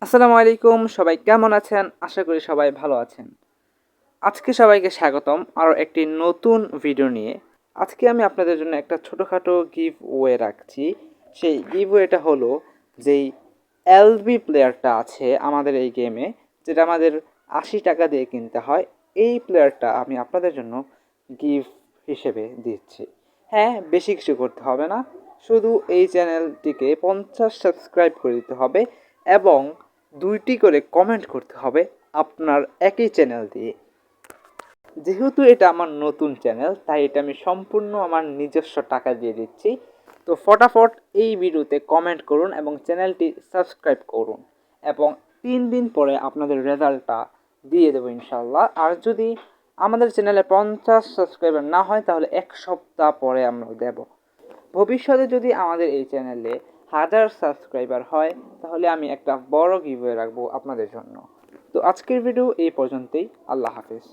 আসসালামু আলাইকুম, সবাই কেমন আছেন? আশা করি সবাই ভালো আছেন। আজকে সবাইকে স্বাগতম আরও একটি নতুন ভিডিও নিয়ে। আজকে আমি আপনাদের জন্য একটা ছোটোখাটো গিভ ওয়ে রাখছি। সেই গিভ ওয়েটা হলো যেই এলবি প্লেয়ারটা আছে আমাদের এই গেমে, যেটা আমাদের ৮০ টাকা দিয়ে কিনতে হয়, এই প্লেয়ারটা আমি আপনাদের জন্য গিভ হিসেবে দিচ্ছি। হ্যাঁ, বেশি কিছু করতে হবে না, শুধু এই চ্যানেলটিকে 50 সাবস্ক্রাইব করে দিতে হবে এবং 2টি করে কমেন্ট করতে হবে আপনার একই চ্যানেল দিয়ে। যেহেতু এটা আমার নতুন চ্যানেল, তাই এটা আমি সম্পূর্ণ আমার নিজস্ব টাকা দিয়ে দিচ্ছি। তো ফটাফট এই ভিডিওতে কমেন্ট করুন এবং চ্যানেলটি সাবস্ক্রাইব করুন, এবং 3 দিন পরে আপনাদের রেজাল্টটা দিয়ে দেবো ইনশাল্লাহ। আর যদি আমাদের চ্যানেলে 50 সাবস্ক্রাইবার না হয়, তাহলে 1 সপ্তাহ পরে আমরা দেব। ভবিষ্যতে যদি আমাদের এই চ্যানেলে 1000 সাবস্ক্রাইবার হয়, তাহলে আমি একটা বড় গিভওয়ে রাখবো আপনাদের জন্য। তো আজকের ভিডিও এই পর্যন্তই। আল্লাহ হাফিজ।